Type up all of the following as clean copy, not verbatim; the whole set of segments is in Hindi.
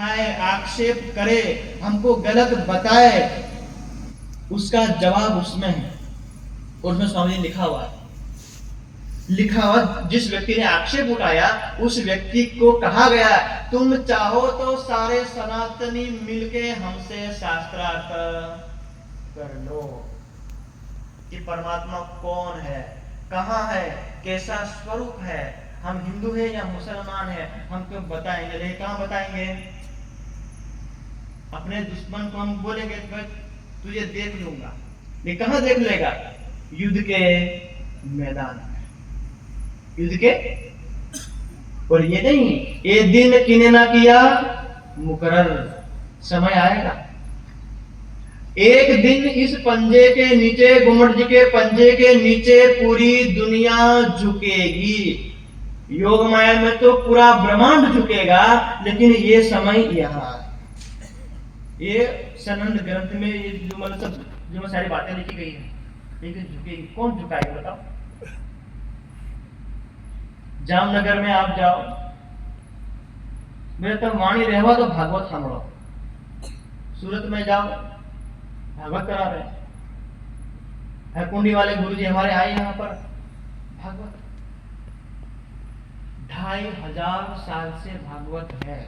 दिखाए, आक्षेप करे, हमको गलत बताए, उसका जवाब उसमें है। और उसमें स्वामी जी लिखा हुआ जिस व्यक्ति ने आक्षेप उठाया उस व्यक्ति को कहा गया, तुम चाहो तो सारे सनातनी मिलके हमसे शास्त्रार्थ कर लो कि परमात्मा कौन है, कहां है, कैसा स्वरूप है, हम हिंदू है या मुसलमान है, हम क्यों बताएंगे। लेकिन कहां बताएंगे? अपने दुश्मन को हम बोलेंगे तुझे देख लूंगा, ये कहां देख लेगा? युद्ध के मैदान में, युद्ध के। और ये नहीं, ये दिन किने ना किया मुकर्रर, समय आएगा एक दिन इस पंजे के नीचे, गुम्मट जी के पंजे के नीचे पूरी दुनिया झुकेगी। योग माया में तो पूरा ब्रह्मांड झुकेगा, लेकिन ये समय यहां, ये सनंद ग्रंथ में ये जो मतलब जो सारी बातें लिखी गई है, लेकिन झुकेगी। कौन झुकाएगा बताओ? जामनगर में आप जाओ, मेरे तो वाणी रहवा तो भागवत सामड़ो। सूरत में जाओ, भागवत करा रहे हैं। कुंडी वाले गुरुजी हमारे आए यहाँ पर, भागवत 2500 साल से भागवत है।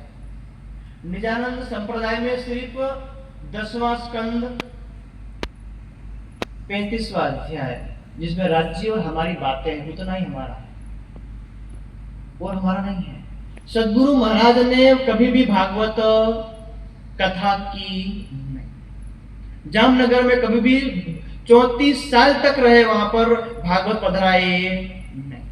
निजानंद संप्रदाय में सिर्फ 10वां स्कंद 35वां अध्याय जिसमें राज्य और हमारी बातें हैं, उतना ही हमारा है और हमारा नहीं है। सदगुरु महाराज ने कभी भी भागवत कथा की नहीं। जामनगर में कभी भी 34 साल तक रहे, वहां पर भागवत पधराए नहीं।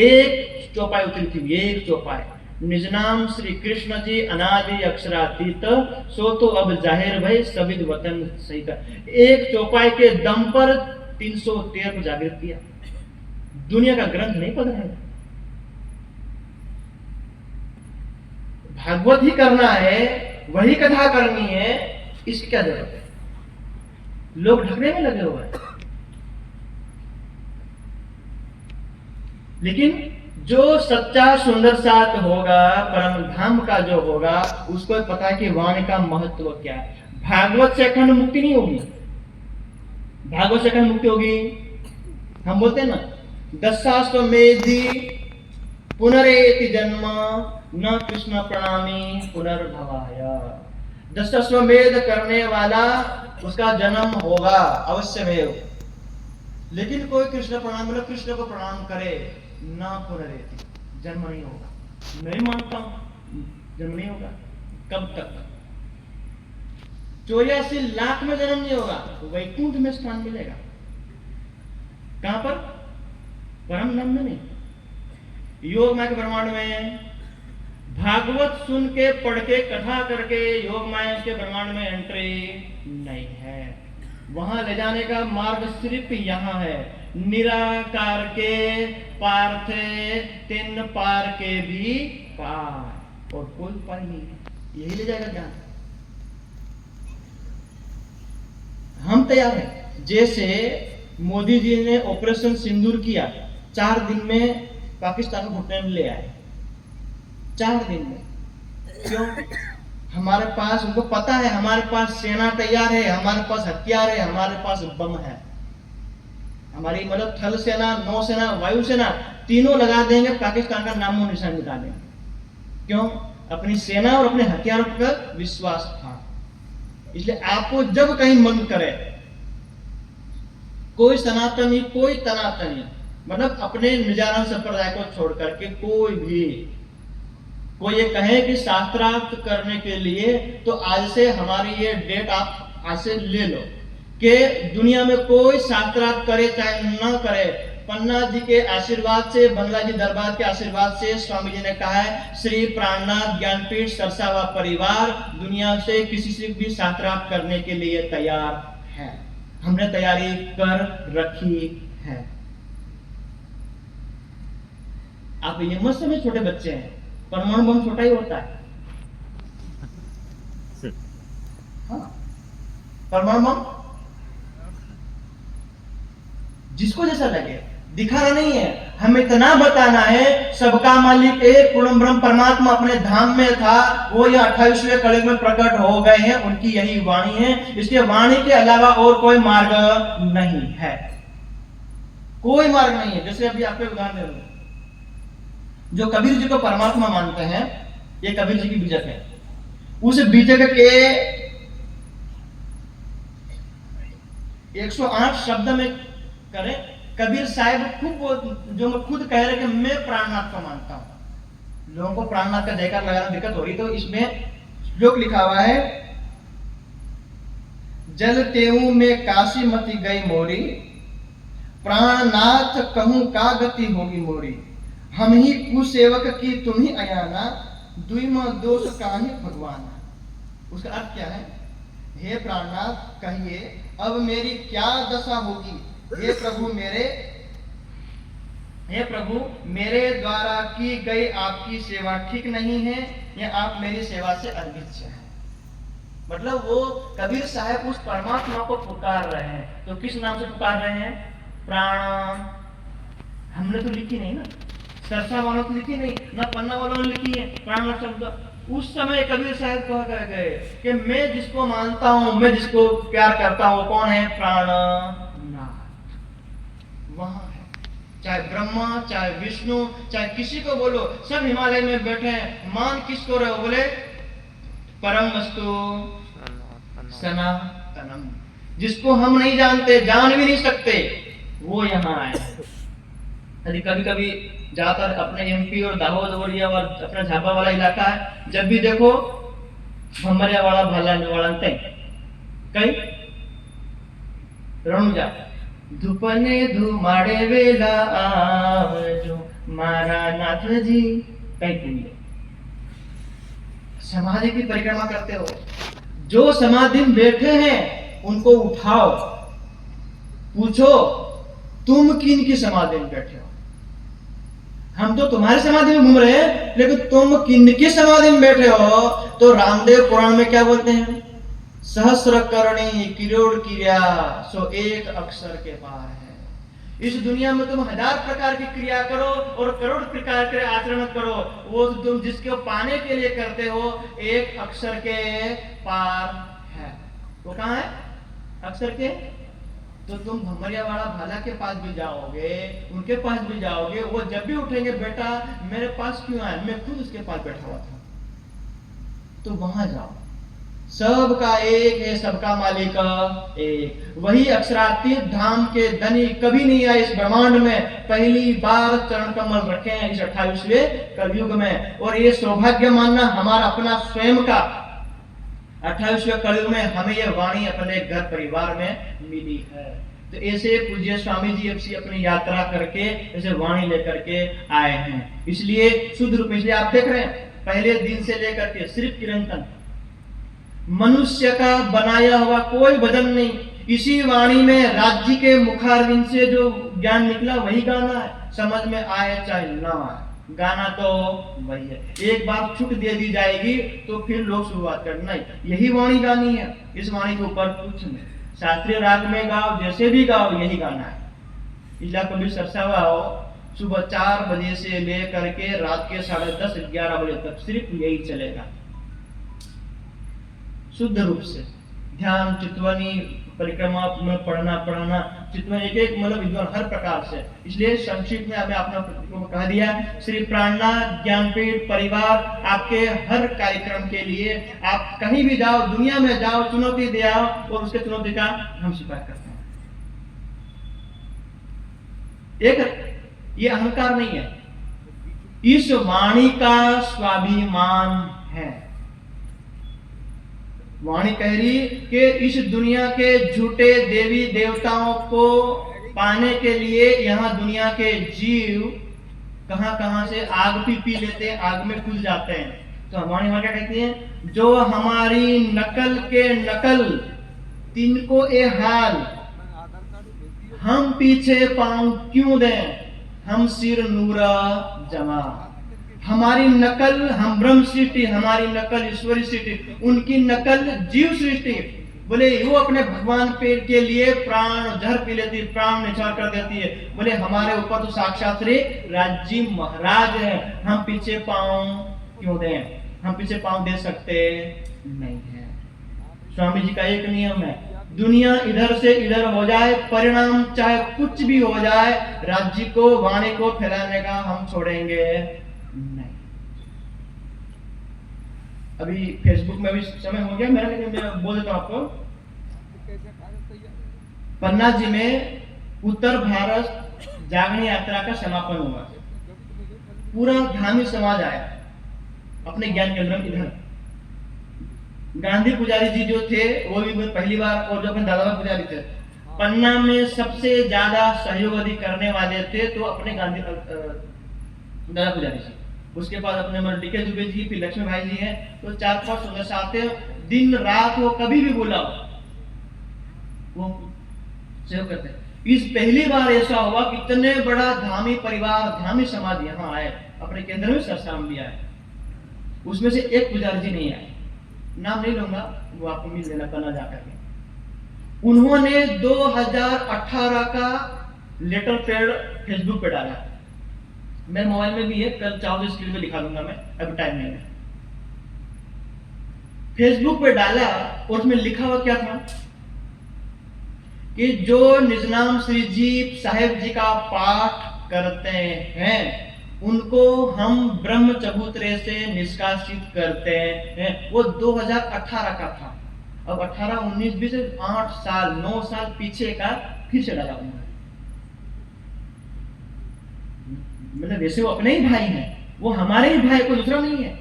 एक चौपाई उतरी थी, एक चौपाई, निज नाम श्री कृष्ण जी अनादि अक्षरातीत, सो तो अब जाहिर भई सविद वतन सहित। एक चौपाई के दम पर 313 को जागृत किया। दुनिया का ग्रंथ नहीं पढ़ना, भागवत ही करना है, वही कथा करनी है, इसकी क्या जरूरत है? लोग ढकने में लगे हुए हैं। लेकिन जो सच्चा सुंदर साथ होगा, परम धाम का जो होगा, उसको पता है कि वाणी का महत्व क्या है। भागवत से अखंड मुक्ति नहीं होगी, भागवत से अखंड मुक्ति होगी। हम बोलते हैं ना, दशाश्वमेधि पुनरेति जन्म न कृष्ण प्रणामी पुनर्भवाय। दशाश्वमेध करने वाला उसका जन्म होगा अवश्य में, लेकिन कोई कृष्ण प्रणाम मतलब कृष्ण को प्रणाम करे, ना पुनरेति, जन्म नहीं होगा। नहीं मानता हूं, जन्म नहीं होगा। कब तक? 84 लाख में जन्म नहीं होगा, तो वैकुंठ में स्थान मिलेगा। कहां पर? परम धाम में नहीं। योग माया के ब्रह्मांड में भागवत सुन के, पढ़ के, कथा करके योग माया के ब्रह्मांड में एंट्री नहीं है। वहां ले जाने का मार्ग सिर्फ यहां है, निराकार के पार थे, तीन पार के भी पार, और कोई उपाय नहीं है, यही ले जाएगा ज्ञान। हम तैयार हैं। जैसे मोदी जी ने ऑपरेशन सिंदूर किया, 4 दिन में पाकिस्तान को घुटने में ले आए, 4 दिन में। क्यों? हमारे पास, उनको पता है हमारे पास सेना तैयार है, हमारे पास हथियार है, हमारे पास बम है। हमारी मतलब थल सेना, नौसेना, वायुसेना तीनों लगा देंगे, पाकिस्तान का नामो निशान मिटा देंगे। क्यों? अपनी सेना और अपने हथियारों पर विश्वास था। इसलिए आपको जब कहीं मन करे, कोई सनातनी, कोई तनातनी, मतलब अपने निजानंद संप्रदाय को छोड़ करके कोई ये कहे कि शास्त्रार्थ करने के लिए, तो आज से हमारी ये डेट आप आज से ले लो कि दुनिया में कोई शास्त्रार्थ करे चाहे न करे, पन्ना जी के आशीर्वाद से, बंगला जी दरबार के आशीर्वाद से, स्वामी जी ने कहा है श्री प्राणनाथ ज्ञानपीठ सरसावा परिवार दुनिया से किसी से भी शास्त्रार्थ करने के लिए तैयार है। हमने तैयारी कर रखी है। आप ये मत समझ छोटे बच्चे हैं, परमाणु बम छोटा ही होता है। हाँ, परमाणु बम जिसको जैसा लगे, दिखाना नहीं है। हमें इतना बताना है, सबका मालिक एक पूर्ण ब्रह्म परमात्मा अपने धाम में था, वो ये 28वें कलयुग में प्रकट हो गए हैं, उनकी यही वाणी है। इसके वाणी के अलावा और कोई मार्ग नहीं है, कोई मार्ग नहीं है। जैसे अभी आपको उदाहरण दे दूं, जो कबीर जी को परमात्मा मानते हैं, ये कबीर जी की बीजक है। उस बीजक के 108 शब्द में करें, कबीर साहब खुद, जो मैं खुद कह रहे कि मैं प्राणनाथ को मानता हूं। लोगों को प्राणनाथ का जयकार लगाना दिक्कत हो रही, तो इसमें श्लोक लिखा हुआ है, जल तेऊ में काशी मती गई मोरी, प्राणनाथ कहूं का गति होगी मोरी, हम ही कुसेवक की तुम ही अयाना, द्विम दोष का ही भगवान। उसका अर्थ क्या है? हे प्राणनाथ कहिए अब मेरी क्या दशा होगी, हे प्रभु मेरे द्वारा की गई आपकी सेवा ठीक नहीं है, या आप मेरी सेवा से अनभिज्ञ हैं। मतलब वो कबीर साहब उस परमात्मा को पुकार रहे हैं, तो किस नाम से पुकार रहे हैं? प्राण। हमने तो लिखी नहीं ना, सरसा वालों तो लिखी नहीं ना, पन्ना वालों ने लिखी है प्राण शब्द। उस समय कबीर साहब कह गए कि मैं जिसको मानता हूं, मैं जिसको प्यार करता हूं, कौन है? प्राणनाथ। वहां है, चाहे ब्रह्मा, चाहे विष्णु, चाहे किसी को बोलो, सब हिमालय में बैठे हैं। मान किसको रहे हो? बोले परम वस्तु सनातनम, जिसको हम नहीं जानते, जान भी नहीं सकते, वो यहाँ आए। यदि कभी कभी ज्यादातर अपने एमपी और दाहोद और या अपना झापा वाला इलाका है, जब भी देखो भमरिया वाला भाला वाला कई रनुजा धुपने धुमाड़े वेला आवजो मारा नाथ जी, कई पुण्य। समाधि की परिक्रमा करते हो, जो समाधि में बैठे हैं उनको उठाओ, पूछो तुम किन की समाधि में बैठे हो? हम तो तुम्हारे समाधि में घूम रहे हैं, लेकिन तुम किन की समाधि में बैठे हो? तो रामदेव पुराण में क्या बोलते हैं? सहस्र करणी किरोड़ क्रिया सो एक अक्षर के पार है। इस दुनिया में तुम 1000 प्रकार की क्रिया करो और करोड़ प्रकार के आचरण करो, वो तुम जिसको पाने के लिए करते हो एक अक्षर के पार है। वो कहां है? अक्षर के। तो तुम भमरिया वाला भाला के पास भी जाओगे, उनके पास भी जाओगे, वो जब भी उठेंगे, बेटा मेरे पास क्यों आए? मैं खुद उसके पास बैठा हुआ था। तो वहां जाओ, सबका एक है, सबका मालिक एक। वही अक्षरातीत धाम के धनी कभी नहीं आए इस ब्रह्मांड में, पहली बार चरण कमल रखे हैं इस 28वें कलयुग में। और ये सौभाग्य मानना हमारा अपना स्वयं का, 28वें कलयुग में हमें ये वाणी अपने घर परिवार में मिली है। तो ऐसे पूज्य स्वामी जी अपनी यात्रा करके ऐसे वाणी लेकर के आए हैं। इसलिए शुद्ध रूप में, इसलिए आप देख रहे हैं पहले दिन से लेकर के सिर्फ कीर्तन, मनुष्य का बनाया हुआ कोई वजन नहीं। इसी वाणी में राज्य के मुखारविंद से जो ज्ञान निकला वही गाना है, समझ में आए चाहे ना आए, गाना तो वही है। एक बार छूट दे दी जाएगी तो फिर लोग शुरुआत करना, यही वाणी गानी है, इस वाणी के ऊपर कुछ नहीं। शास्त्रीय राग में गाओ, जैसे भी गाओ, यही गाना है। इसलिए कभी सरसा हो, सुबह 4 बजे से लेकर के रात के 10:30-11 बजे तक सिर्फ यही चलेगा, शुद्ध रूप से। ध्यान, चितवनी, परिक्रमा में पढ़ना, चितवन एक मतलब विद्वान हर प्रकार से। इसलिए संक्षिप्त में हमें अपना कह दिया, श्री प्राणनाथ ज्ञानपीठ परिवार आपके हर कार्यक्रम के लिए, आप कहीं भी जाओ, दुनिया में जाओ, चुनौती दे आओ और उसके चुनौती का हम स्वीकार करते हैं। एक ये अहंकार नहीं है, इस वाणी का स्वाभिमान है। वाणी कह रही कि इस दुनिया के झूठे देवी देवताओं को पाने के लिए यहाँ दुनिया के जीव कहां से आग भी पी लेते हैं, आग में खुल जाते हैं। तो वाणी वहां क्या कहती है? जो हमारी नकल के नकल तिनको ए हाल, हम पीछे पांव क्यों दें, हम सिर नूरा जमा। हमारी नकल हम ब्रह्म सृष्टि, हमारी नकल ईश्वरी सृष्टि, उनकी नकल जीव सृष्टि। बोले वो अपने भगवान पे के लिए प्राण जहर पी लेती, प्राण निछावर कर देती है। बोले हमारे ऊपर तो साक्षात श्री राज्य महाराज है, हम पीछे पांव क्यों दें? हम पीछे पांव दे सकते नहीं है। स्वामी जी का एक नियम है, दुनिया इधर से इधर हो जाए, परिणाम चाहे कुछ भी हो जाए, राज्य को वाणी को फैलाने का हम छोड़ेंगे नहीं। अभी फेसबुक में भी समय हो गया मेरा, लेकिन मैं बोल देता हूं आपको। पन्ना जी में उत्तर भारत जागरण यात्रा का समापन हुआ, पूरा धार्मिक समाज आया अपने ज्ञान केंद्र में। इधर गांधी पुजारी जी जो थे वो भी पहली बार, और जो अपने दादा पुजारी थे, पन्ना में सबसे ज्यादा सहयोग अधिक करने वाले थे तो अपने गांधी दादा पुजारी जी। उसके बाद अपने डी के दुबे जी, फिर लक्ष्मी भाई जी हैं, तो 4-5 सदस्य आते, दिन रात वो कभी भी बोला वो सहयोग करते हैं। इस पहली बार ऐसा हुआ कि इतने बड़ा धामी परिवार, धामी समाज यहाँ आए, अपने केंद्र में सरसाम भी आए। उसमें से एक पुजारी जी नहीं आए, नाम नहीं लूंगा, वो आपको मिल लेना पन्ना जाकर के। उन्होंने 2018 का लेटर पैड फेसबुक पे डाला, मेरे मोबाइल में भी है, कल चाहो तो स्क्रीन पे दिखा दूंगा मैं, अभी टाइम नहीं है। फेसबुक पे डाला और उसमें लिखा हुआ क्या था कि जो निजनाम श्री जी साहेब जी का पाठ करते हैं उनको हम ब्रह्म चबूतरे से निष्कासित करते हैं। वो 2018 का था, अब 18, 19, 20, 8 साल 9 साल पीछे का फिर से डाला उन्होंने। मतलब वैसे वो अपने ही भाई हैं, वो हमारे ही भाई, कोई दूसरा नहीं है।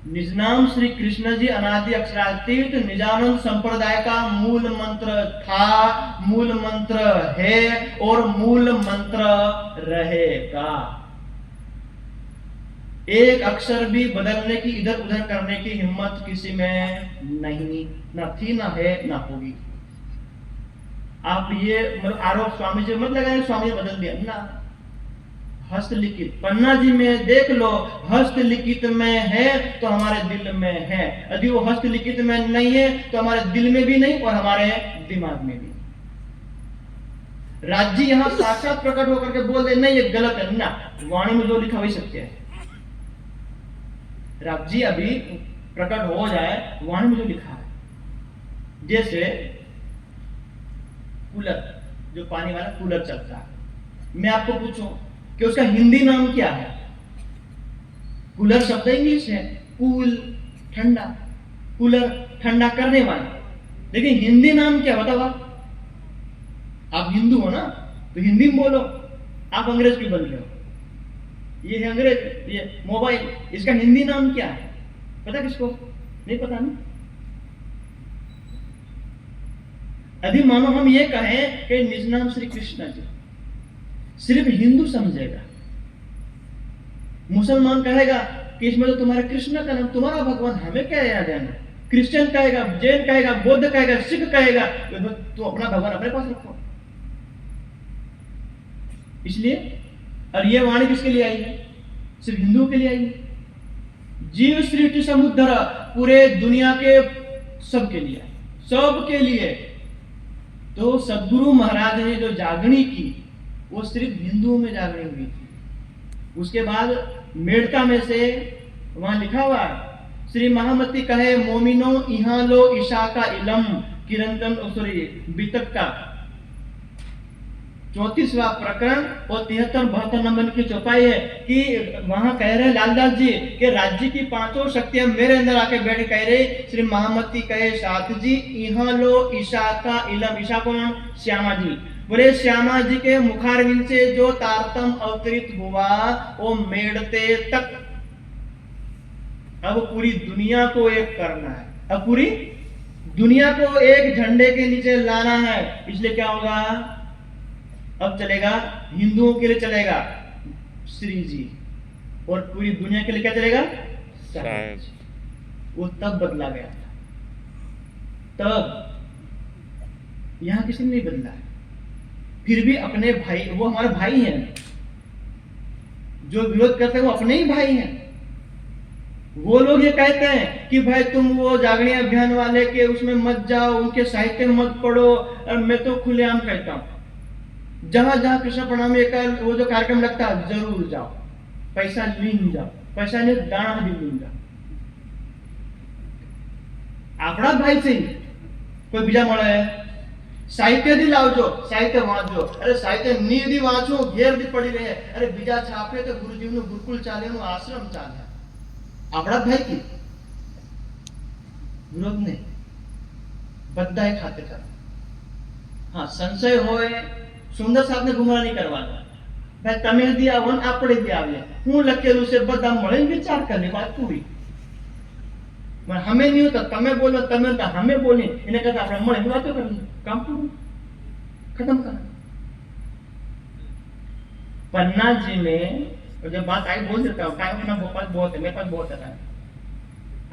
निजनाम श्री कृष्ण जी अनादि अक्षरातीत निजानंद संप्रदाय का मूल मंत्र था, मूल मंत्र है और मूल मंत्र रहेगा। एक अक्षर भी बदलने की, इधर उधर करने की हिम्मत किसी में नहीं, ना थी, ना है, ना होगी। आप ये मतलब आरोप स्वामी जी मत लगाए स्वामी जी बदल दिया ना। हस्तलिखित पन्ना जी में देख लो, हस्तलिखित में है तो हमारे दिल में है, यदि वो हस्तलिखित में नहीं है तो हमारे दिल में भी नहीं और हमारे दिमाग में भी। राज्य यहां साक्षात प्रकट होकर के बोल दे नहीं ये गलत है ना, वाणी में जो लिखा वही सत्य है। राज्य अभी प्रकट हो जाए, वाणी में जो लिखा है, जैसे कूलर, जो पानी वाला कूलर चलता है, मैं आपको पूछूं कि उसका हिंदी नाम क्या है? कूलर शब्द इंग्लिश है, कूल ठंडा, कूलर ठंडा करने वाला, लेकिन हिंदी नाम क्या बताओ? आप हिंदू हो ना तो हिंदी में बोलो, आप अंग्रेज क्यों बन रहे हो? ये है अंग्रेज, ये मोबाइल, इसका हिंदी नाम क्या है पता किसको? नहीं पता ना। अभी मानो हम ये कहें कि निज नाम श्री कृष्ण जी, सिर्फ हिंदू समझेगा, मुसलमान कहेगा कि इसमें तो तुम्हारे कृष्ण का नाम, तुम्हारा भगवान, हमें क्या याद है? क्रिश्चियन कहेगा, जैन कहेगा, बौद्ध कहेगा, सिख कहेगा, तो अपना भगवान अपने पास रखो। इसलिए, और ये वाणी किसके लिए आई है? सिर्फ हिंदुओं के लिए आई है। जीव सृष्टि समुद्र पूरे दुनिया के सबके लिए, सबके लिए। तो सदगुरु महाराज ने जो जागरणी की वो सिर्फ हिंदुओं में जागरणी हुई थी। उसके बाद मेड़ता में से वहां लिखा हुआ श्री महामती कहे मोमिनो इहा लो ईशा का इलम किरंतन सॉरी बीतक का 34वां प्रकरण और 73-72 नंबर की चौपाई है कि वहां कह रहे लालदास जी कि राज्य की 5 शक्तियां मेरे अंदर आके बैठ कह रहे श्री महामती कहे साथ जी इहा लो ईशा का इलम। ईशा कौन? श्यामा जी। बोले श्यामा जी के मुखारविंद से जो तारतम अवतरित हुआ वो मेड़ते तक, अब पूरी दुनिया को एक करना है, अब पूरी दुनिया को एक झंडे के नीचे लाना है। इसलिए क्या होगा? अब चलेगा हिंदुओं के लिए चलेगा श्री जी, और पूरी दुनिया के लिए क्या चलेगा? साहेब। वो तब बदला गया था, तब यहां किसी ने नहीं बदला है। फिर भी अपने भाई, वो हमारे भाई हैं, जो विरोध करते हैं वो अपने ही भाई हैं। वो लोग ये कहते हैं कि भाई तुम वो जागरण अभियान वाले के उसमें मत जाओ, उनके साहित्य में मत पढ़ो। और मैं तो खुलेआम कहता हूं, जहां जहां कृष्ण प्रणामी का वो जो कार्यक्रम लगता है जरूर जाओ, पैसा लीन जाओ, पैसा नहीं दाना भी लीन जाओ। આપણા ભાઈ છે કોઈ બીજા મળે સાહિત્યથી લાવજો, સાહિત્ય વાંચજો। અરે સાહિત્ય નિધિ વાંચો, ઘેર દી પડી રહે। અરે બીજા છાપે તો ગુરુજીનું ગુરુકુલ ચાલે, એનું આશ્રમ ચાલે। આપણા ભાઈ की વિરોધ નહીં, બધાએ ખાતે કરો। હા, સંશય હોય સુંદર સાહેબને ગુમરાહ નહીં કરવાનો। ભાઈ તમે દી આવો ને આપણે દી આવીએ, હું લખેલું છે બધા મળીને વિચાર કરી વાત પૂરી। हमें नहीं होता, तमें बोलो, तमें होता हमें बोली, इन्हें कहता अपने मन में बातें करनी, काम पूरा खत्म कर। पन्ना जी में जब बात आई बोल देता हूँ, टाइम अपना पास बहुत है, मेरे पास बहुत है।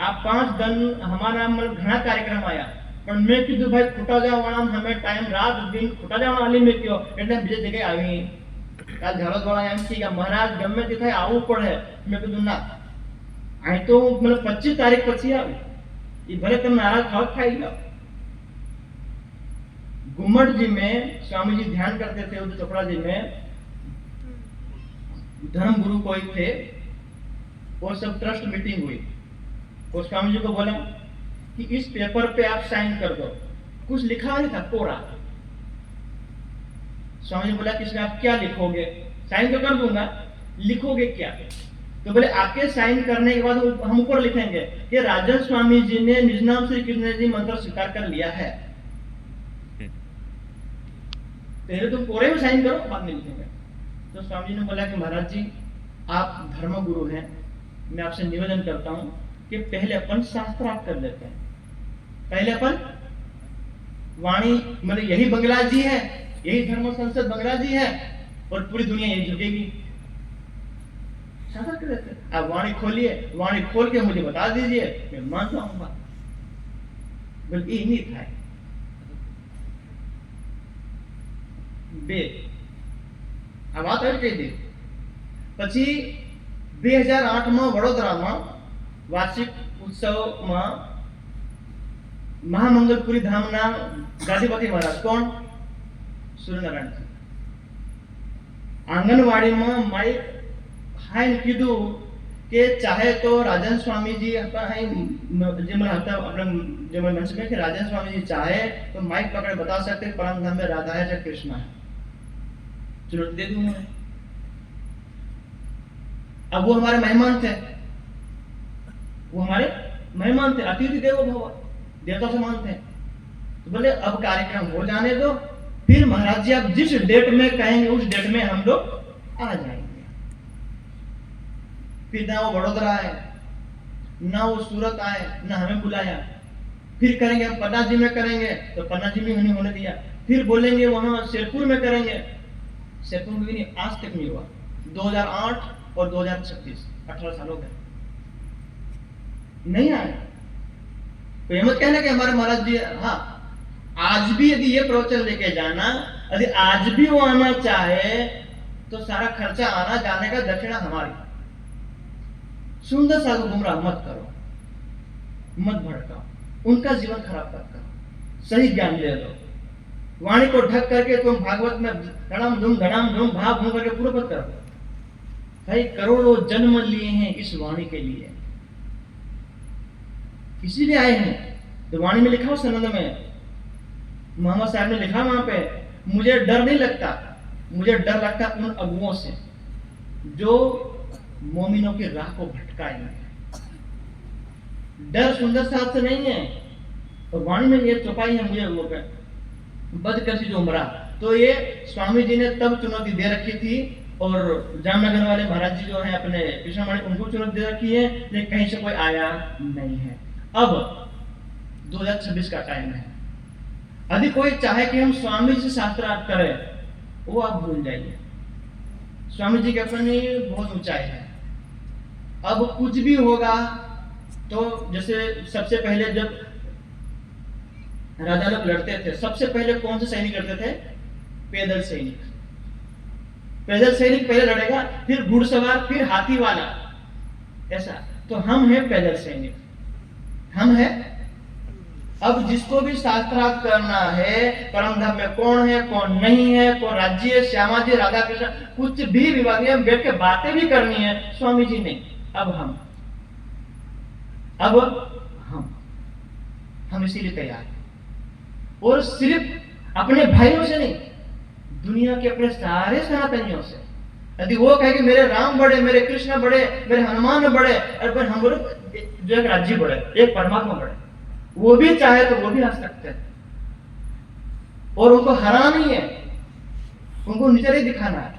आप 5 दिन हमारा मतलब घना कार्यक्रम आया, पर मैं कीधु भाई खुटा जावाना हमें टाइम रात दिन खुटा जावाना वाली में क्यों એટલે બીજે જગ્યાએ આવી કાલ ઝાલોદ વાળા એમ કે મહારાજ ગમે તે થાય આવવું પડે। મેં કીધું ના, आई तो मतलब 25 तारीख પછી આવે ये भले तुम नाराज खाओ खाई लो। गुम्मट जी में स्वामी जी ध्यान करते थे, उधर चोपड़ा जी में धर्म गुरु कोई थे, वो सब ट्रस्ट मीटिंग हुई। वो स्वामी जी को बोला कि इस पेपर पे आप साइन कर दो। कुछ लिखा नहीं था, कोरा। स्वामी जी बोला कि इसमें आप क्या लिखोगे? साइन तो कर दूंगा, लिखोगे क्या? तो बोले आपके साइन करने के बाद हम ऊपर लिखेंगे कि राजन स्वामी जी ने निज नाम श्री कृष्ण जी मंत्र स्वीकार कर लिया है। पहले तुम कोरे में साइन करो, बाद में लिखेंगे। तो स्वामी जी ने बोला कि महाराज जी आप धर्म गुरु हैं, मैं आपसे निवेदन करता हूं कि पहले अपन शास्त्रार्थ कर लेते हैं। पहले अपन वाणी मतलब यही बंगला जी है, यही धर्म संसद बंगला जी है और पूरी दुनिया यही झुकेगी। शास्त्र कर लेते हैं। आप वाणी खोलिए, वाणी खोल के मुझे बता दीजिए, मैं मान जाऊंगा। बल्कि नहीं था बे આ વાત આવી કહી દી। પછી 2008 માં વડોદરામાં વાર્ષિક ઉત્સવમાં મહામંગલપુરી ધામના ગાદીપતિ મહારાજ કોણ સૂર્યનારાયણ આંગણવાડીમાં માઇક हाइन कीधु के चाहे तो राजन स्वामी जी मंच में कि राजन स्वामी जी चाहे तो माइक पकड़े बता सकते परम धाम में राधा है या कृष्णा है, चुनौती दे दूं मैं। अब वो हमारे मेहमान थे, वो हमारे मेहमान थे, अतिथि देवो भव, देवता समान थे। तो बोले अब कार्यक्रम हो जाने दो, फिर महाराज जी आप जिस डेट में कहेंगे उस डेट में हम लोग आ जाएंगे। फिर ना वो वडोदरा आए, ना वो सूरत आए, ना हमें बुलाया। फिर करेंगे हम पन्ना जी में करेंगे, तो पन्ना जी में नहीं होने दिया। फिर बोलेंगे वहां शेरपुर में करेंगे, शेरपुर में भी नहीं, आज तक नहीं हुआ। 2008 और 2026 18 साल हो गए, नहीं आए। तो ये मत कहना कि हमारे महाराज जी, हाँ आज भी यदि ये प्रवचन लेके जाना, यदि आज भी वो आना चाहे तो सारा खर्चा आना जाने का दक्षिणा हमारी। सुंदर सा गुमराह मत करो, मत भड़काओ, उनका जीवन खराब मत करो, सही ज्ञान दे दो। वाणी को ढक करके तुम भागवत में धड़ाम धूम भाव भूम करके पूरा मत करो। भाई करोड़ों जन्म लिए हैं इस वाणी के लिए, इसीलिए आए हैं। तो वाणी में लिखा सनद में मोहम्मद साहब ने लिखा वहां पे, मुझे डर नहीं लगता, मुझे डर लगता उन अगुओं से जो मोमिनों की राह को भटकाएंगे। डर सुंदर साहब से नहीं है। तो वाणी में ये चौपाई है, मुझे वो बदकशी जो उमरा, तो ये स्वामी जी ने तब चुनौती दे रखी थी। और जामनगर वाले महाराज जी जो है अपने कृष्णवाणी, उनको चुनौती दे रखी है, लेकिन कहीं से कोई आया नहीं है। अब 2026 का टाइम है, यदि कोई चाहे कि हम स्वामी जी से शास्त्रार्थ करें, वो आप भूल जाइए। स्वामी जी के अपनी बहुत ऊंचाई है। अब कुछ भी होगा तो जैसे सबसे पहले जब राजा लोग लड़ते थे, सबसे पहले कौन से सैनिक लड़ते थे? पैदल सैनिक। पैदल सैनिक पहले लड़ेगा, फिर घुड़सवार, फिर हाथी वाला, ऐसा। तो हम हैं पैदल सैनिक, हम हैं। अब जिसको भी शास्त्रार्थ करना है, परम धर्म में कौन है कौन नहीं है, कौन राज्य श्यामा जी राधा कृष्ण, कुछ भी विवाद नहीं, बैठ के बातें भी करनी है, स्वामी जी नहीं, अब हम इसीलिए तैयार हैं। और सिर्फ अपने भाइयों से नहीं, दुनिया के अपने सारे सनातनियों से। यदि वो कहे कि मेरे राम बड़े, मेरे कृष्ण बड़े, मेरे हनुमान बड़े, और हम बोलो जो एक राज्य बड़े, एक परमात्मा बड़े, वो भी चाहे तो वो भी आ सकते हैं। और उनको हराना नहीं है, उनको नजरिए दिखाना है,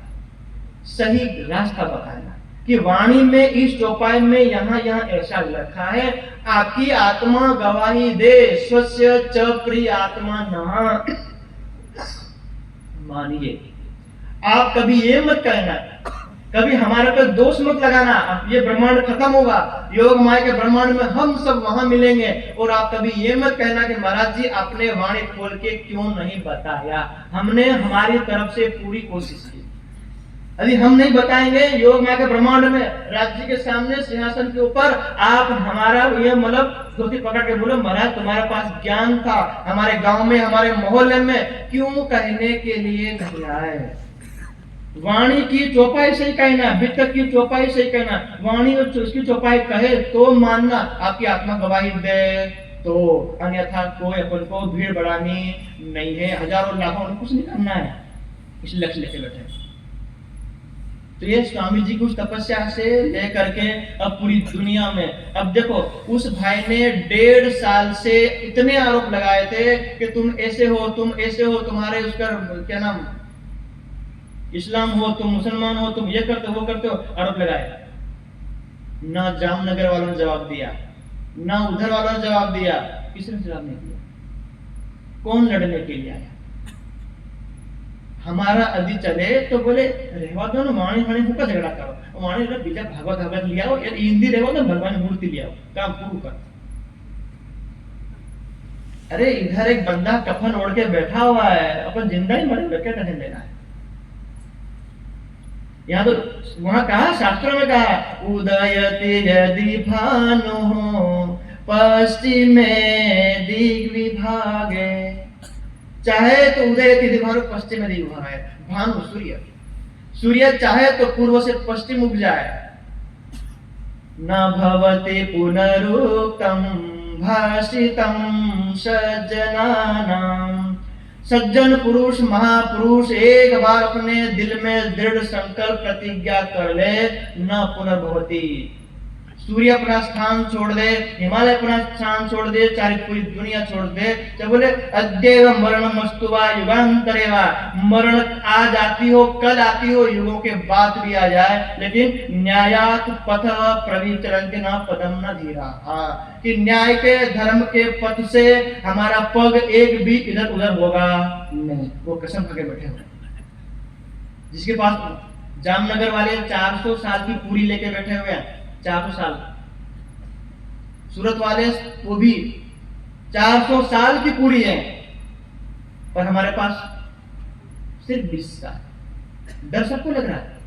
सही रास्ता बताना कि वाणी में इस चौपाई में यहां ऐसा लिखा है, आपकी आत्मा गवाही दे, स्वस्य च प्रिय आत्मा न मानिए। आप कभी ये मत कहना, कभी हमारे पर दोष मत लगाना, ये ब्रह्मांड खत्म होगा, योग माया के ब्रह्मांड में हम सब वहां मिलेंगे। और आप कभी ये मत कहना कि महाराज जी आपने वाणी खोल के क्यों नहीं बताया। हमने हमारी तरफ से पूरी कोशिश की, यदि हम नहीं बताएंगे योग माया के ब्रह्मांड में, राज्य के सामने सिंहासन के ऊपर, आप हमारा ये मतलब धोती पकड़ के बोलो महाराज तुम्हारे पास ज्ञान था, हमारे गांव में हमारे मोहल्ले में क्यों कहने के लिए नहीं आए। वाणी की चौपाई से ही कहना, वित्त की चौपाई से ही कहना, वाणी और उसकी चौपाई कहे तो मानना, आपकी आत्मा गवाही दे तो, अन्यथा कोई अपन को भीड़ बढ़ानी नहीं है, हजारों लाखों कुछ नहीं करना है, इस लक्ष्य लेके बैठे। तो ये स्वामी जी की उस तपस्या से लेकर के अब पूरी दुनिया में, अब देखो उस भाई ने 1.5 साल से इतने आरोप लगाए थे कि तुम ऐसे हो, तुम ऐसे हो, तुम्हारे उसका क्या नाम इस्लाम हो, तुम मुसलमान हो, तुम ये करते हो वो करते हो, आरोप लगाए। ना जामनगर वालों ने जवाब दिया, ना उधर वालों ने जवाब दिया, किसी ने जवाब नहीं दिया। कौन लड़ने के लिए आया? हमारा अभी चले तो बोले रहवा दो ना, वाणी वाणी का झगड़ा करो, वाणी बीजा भागवत भागवत लिया हो, यार हिंदी रहवा तो भगवान मूर्ति लिया हो, काम शुरू कर। अरे इधर एक बंदा कफन ओढ़ के बैठा हुआ है, अपन जिंदा ही मरे, क्या टेंशन लेना है। यहाँ तो वहां कहा, शास्त्रों में कहा, उदयति यदि भानु पश्चिमे दिग्विभागे, चाहे तो उदय यदि भानु पश्चिम में दिग्विभाग है, भानु सूर्य, सूर्य चाहे तो पूर्व से पश्चिम उग जाए। न भवति पुनरुक्तम भाषितम सज्जनानाम, सज्जन पुरुष महापुरुष एक बार अपने दिल में दृढ़ संकल्प प्रतिज्ञा कर ले, न पुनर्भवती। सूर्य अपना स्थान छोड़ दे, हिमालय अपना स्थान छोड़ दे, चाहे पूरी दुनिया छोड़ दे, तो बोले अद्यैव मरणमस्तुवा युगांतरेवा, मरण आज आती हो, कल आती हो, युगों के बाद भी आ जाए, लेकिन न्यायात पथ प्रविचरन्ति न पदम न धीराः, कि न्याय के धर्म के पथ से हमारा पग एक भी इधर उधर होगा नहीं। वो कसम खा के बैठे हुए, जिसके पास जामनगर वाले 400 साल की पूरी लेके बैठे हुए हैं, 400 साल। सूरत वाले वो भी 400 साल की पूरी है, पर हमारे पास सिर्फ 20 साल। डर सबको लग रहा है,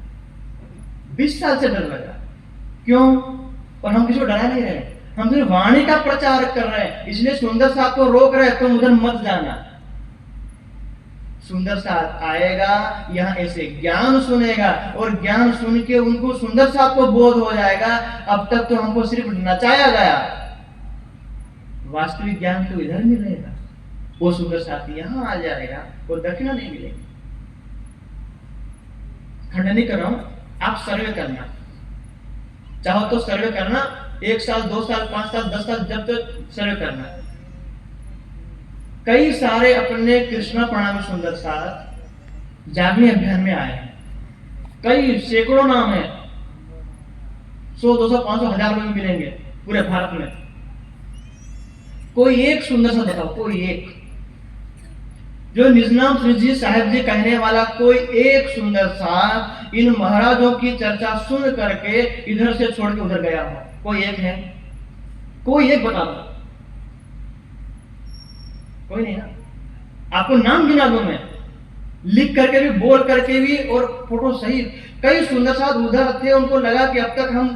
20 साल से डर लग रहा है, क्यों? पर हम किसी को डरा नहीं रहे, हम सिर्फ वाणी का प्रचार कर रहे हैं, इसलिए सुंदर साहब को रोक रहे, तुम उधर मत जाना। सुंदर साथ आएगा, यहाँ ऐसे ज्ञान सुनेगा, और ज्ञान सुन के उनको सुंदर साथ को बोध हो जाएगा। अब तक तो हमको सिर्फ नचाया गया, वास्तविक ज्ञान तो इधर मिलेगा। वो सुंदर साथ यहाँ आ जाएगा, वो दक्षिणा नहीं मिलेगी। खंडन नहीं कर रहा हूं, आप सर्वे करना चाहो तो सर्वे करना, 1 साल 2 साल 5 साल 10 साल, जब तक सर्वे करना। कई सारे अपने कृष्णा प्रणामी सुंदर साथ जागने अभियान में आए हैं, कई सैकड़ों नाम है, 100 200 500 1000 लोग मिलेंगे पूरे भारत में। कोई एक सुंदर सा बताओ, कोई एक जो निजनाम श्री जी साहेब जी कहने वाला, कोई एक सुंदर सा इन महाराजों की चर्चा सुन करके इधर से छोड़ के उधर गया हो, कोई एक है? कोई एक बता दो, कोई नहीं ना। आपको नाम गिना दूं मैं, लिख करके भी, बोल करके भी, और फोटो सहित। कई सुंदर साथ उधर थे, उनको लगा कि अब तक हम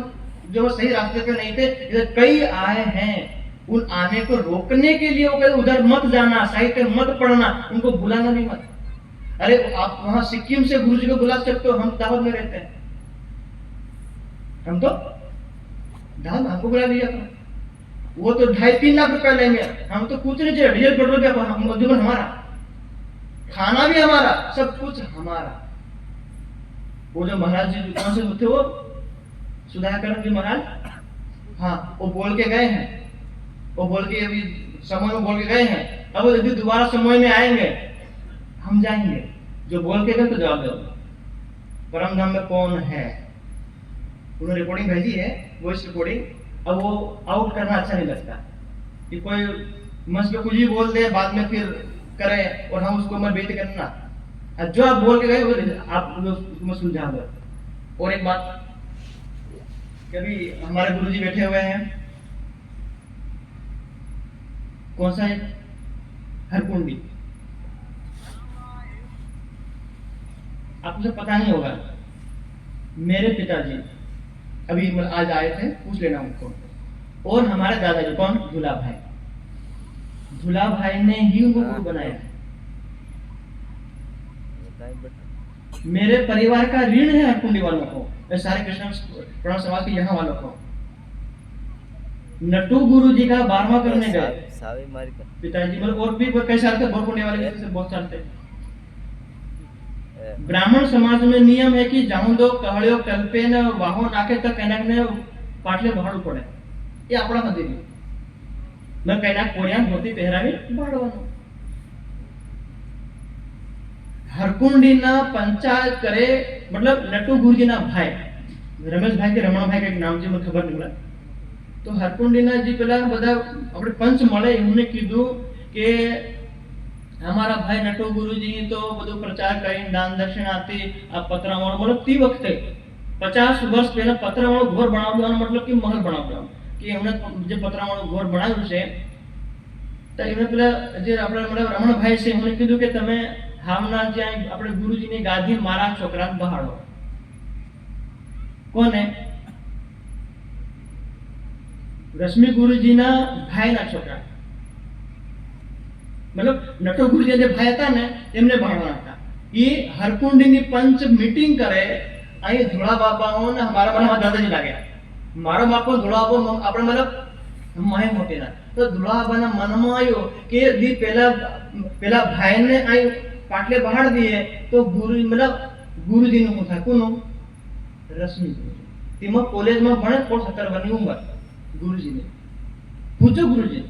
जो वो सही रास्ते पे नहीं थे, इधर कई आए हैं, उन आने को रोकने के लिए वो कहते उधर मत जाना, साहित्य मत पढ़ना, उनको बुलाना भी मत। अरे आप वहां सिक्किम से गुरु जी को बुला सकते हो, हम दाहोद में रहते हैं, हम तो दाहोद, हमको बुला लिया था। वो तो 2.5-3 लाख रुपए लेंगे, हम तो कुछ नहीं चाहिए, डीजल पेट्रोल का मजदूर हमारा, खाना भी हमारा, सब कुछ हमारा। वो जो महाराज जी कौन से थे, वो सुधाकर जी महाराज, हाँ, वो बोल के गए हैं, वो बोल के अभी समय में बोल के गए हैं, अब यदि दोबारा समय में आएंगे हम जाएंगे, जो बोल के गए तो जवाब दो, परम धाम में कौन है। उन्होंने रिकॉर्डिंग भेजी है, वॉइस रिकॉर्डिंग। अब वो आउट करना अच्छा नहीं लगता कि कोई मंच पे कुछ भी बोल दे, बाद में फिर करे और हम उसको मत बेइज्जती करना। जो आप बोल के गए वो आप उसको सुलझा दो। और एक बात, कभी हमारे गुरुजी बैठे हुए हैं, कौन सा है, हरकुंडी, आपको सब पता नहीं होगा। मेरे पिताजी अभी आज आए थे, पूछ लेना उनको। और हमारे दादाजी कौन, धुला भाई, धुला भाई ने ही उनको गुरु बनाया। मेरे परिवार का ऋण है हरकुंडी वालों को, सारे कृष्ण प्रणव समाज के यहाँ वालों को। नटू गुरु जी का 12वां करने गए पिताजी, मतलब और भी कई सारे थे, बोरकुंडी वाले जैसे बहुत सारे थे। ब्राह्मण समाज में नियम है कि जाऊं दो कहड़ियो कल्पे न वाहो नाके तक कनक ने पाटले बहाड़ू पड़े, ये આપણા મંદિર મેં કઈના કોરિયાન ધોતી પહેરાવી બહાડવાનો। હરકુંડીના પંચાયત કરે, मतलब નટુ ગુરુજીના ભાઈ રમેશ ભાઈ કે રમણ ભાઈ કે નામ છે મને ખબર નહીં, તો હરકુંડીના જે પેલા બધા આપણે પંચ મળે એમને કીધું કે हमारा भाई नटू गुरुजी तो બધું પ્રચાર કરીને દાન દક્ષિણા આપી આ પતરાવાળો, मतलब ती વખતે 50 વર્ષ પહેલા પતરાવાળો ઘર બનાવવાનો मतलब કે મહલ બનાવવાનો, કે એમણે જે પતરાવાળો ઘર બનાવ્યું છે તો એમણે પેલા જે આપણે मतलब રમણ ભાઈ છે એમણે કીધું કે તમે હામના જે આપણે ગુરુજીની ગાદી મારા છોકરાને બહાડો। કોને, રશ્મિ ગુરુજીના ભાઈના છોકરા, मतलब नटो गुरुजी जे भाई था ने एमने भाड़वाना था। ये हरकुंडी पंच मीटिंग करे, अहीं धोड़ा बाबाओं ने हमारा मन दादाजी लागे, मारो बापो धोड़ा बाबो આપણે मतलब माय मोटेना, तो धोड़ा बाबाना મનમાં આવ્યો કે દી પેલા ભાઈને અહીં પાટલે બહાડ દીએ તો ગુરુ मतलब ગુરુજીનું હું થાય, કોનું, રશ્મિ ગુરુજી। તેમાં કોલેજમાં ભણે 17 વર્ષની ઉંમર ગુરુજીને। પૂછો ગુરુજી,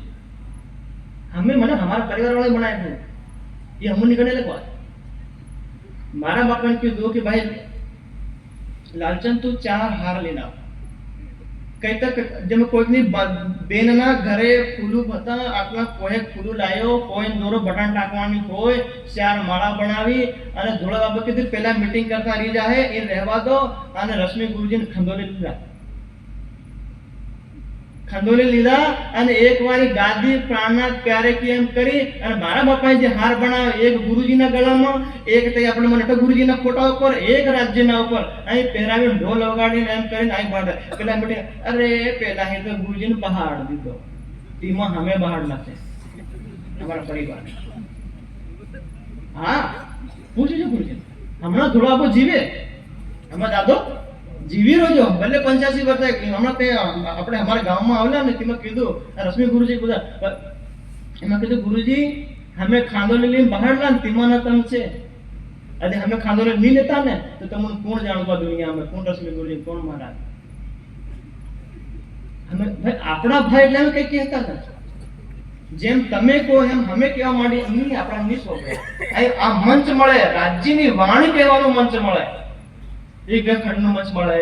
हमें मैंने हमारे परिवार वाले बनाए थे, ये हम निकलने लगा। मारा बाप ने क्यों दो कि भाई लालचंद तू 4 हार लेना, कई तक जब कोई नहीं बेनना घरे फूलू बता आटला कोई फूलू लायो, कोई दोरो बटन टाकवानी कोई 4 माला बनावी અને ધોળા બાબા કીધું પહેલા મીટિંગ કરતા રહી જાહે એ રહેવા દો। અને રશ્મિ ગુરુજીને ખંડોલે લીધા અને એક વારી ગાદી પ્રાણનાથ પ્યારે કે એમ કરી અને મારા બાપાએ જે હાર બનાવ્યો, એક ગુરુજીના ગળામાં, એક તે આપણે નટો ગુરુજીના ફોટા ઉપર, એક રાજ્યના ઉપર અહીં પહેરાવી ઢોલ વગાડીને એમ કરીને અહીં બાંધે પેલા બેટે, અરે પેલા હે તો ગુરુજીને બહાડ દીધો, તીમાં અમે બહાડ નાખે અમારા પરિવાર। હા પૂછજો ગુરુજી, હમણાં થોડો આપો જીવે, હમણાં દાદો જીવી રહ્યો, ભલે 85 વર્ષ હમણાં તે આપણે અમારા ગામમાં આવેલા ને તેમાં કીધું રશ્મિ ગુરુજી બધા એમાં કીધું ગુરુજી અમે ખાંડોલે લઈને બહાર લા તેમાંના તમ છે, અરે અમે ખાંડોલે નહીં લેતા ને તો તમને કોણ જાણવા દુનિયામાં, કોણ રશ્મિ ગુરુજી, કોણ મહારાજ। અમે ભાઈ આપણા ભાઈ એટલે અમે કઈ કહેતા નથી, જેમ તમે કહો એમ અમે કહેવા માંડી, નહીં આપણા નહીં સોંપે। આ મંચ મળે, રાજ્યની વાણી કહેવાનું મંચ મળે, એક ખંડનું મંચ મળે,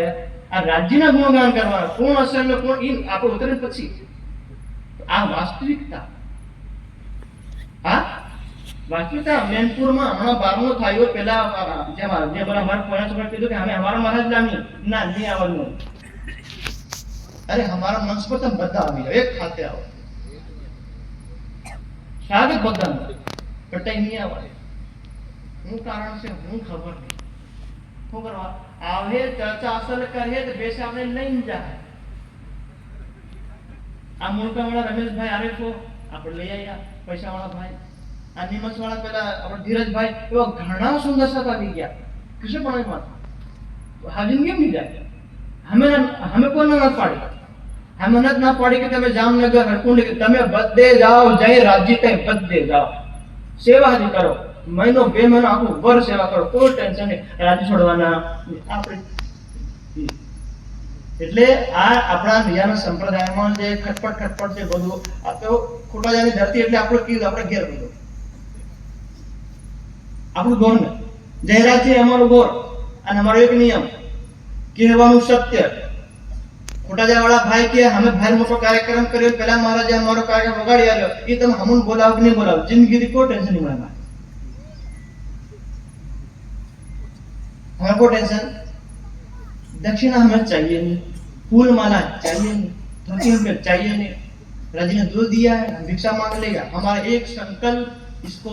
આ રાજ્યના ગુણગાન કરવાના, કોણ અસર ને કોણ ઈ આપણે ઉતરે પછી આ વાસ્તવિકતા। હા વાસ્તવિકતા મેનપુરમાં હમણાં 12મો થયો, પેલા જે બરા મારા પોણા છોકરા કીધું કે અમે અમારા મહારાજ લામી ના નહીં આવવાનું, અરે हमारा मंच पर तुम બધા આવી જાઓ, એક ખાતે આવો, સ્વાગત બધાનું, કટાઈ નહીં આવવાનું। હું કારણ છે હું ખબર નહીં, શું કરવા આવે ચર્ચા અસલ કરીએ તો બેસે આપણે લઈને જાય, આ મુળકાવાળા રમેશભાઈ આરે તો આપણે લઈ આવ્યા પૈસાવાળા ભાઈ, આ નિમસવાળા પેલા આપણે ધીરજભાઈ, એવા ઘણા સુંદર સાથ આવી ગયા કૃષ્ણ પણ હાજર કેમ નહીં જાય? હમે કોને ના પાડી? હમે નથી ના પાડી કે તમે જામનગર હરકુંડ તમે બધે જાઓ, જય રાજ્ય કઈ બધે જાઓ, સેવા જ કરો, મહિનો 2 મહિનો આખું વર્ષ સેવા કરો, કોઈ ટેન્શન નહીં, રાજ્ય છોડવાના આપણે. એટલે આ આપણા બીજાના સંપ્રદાયમાં જે ખટપટ છે બધું, આ તો ખોટા જાની ધરતી, એટલે આપણું કીધું આપણે ઘેર બધું આપણું ગોર ને જયરાજ છે અમારું ગોર, અને અમારો એક નિયમ કહેવાનું સત્ય. ખોટા વાળા ભાઈ કે અમે ભાઈ મોટો કાર્યક્રમ કર્યો, પેલા મહારાજે અમારો કાર્યક્રમ વગાડી આવ્યો, એ તમે હમુન બોલાવો કે નહીં બોલાવો, જિંદગીથી કોઈ ટેન્શન નહીં મળે. हमें को टेंशन दक्षिणा हमें चाहिए नहीं, फूल माला चाहिए नहीं, धोती हमें चाहिए नहीं, राजी ने दूध दिया है, हम भिक्षा मांग लेगा, हमारा एक संकल्प इसको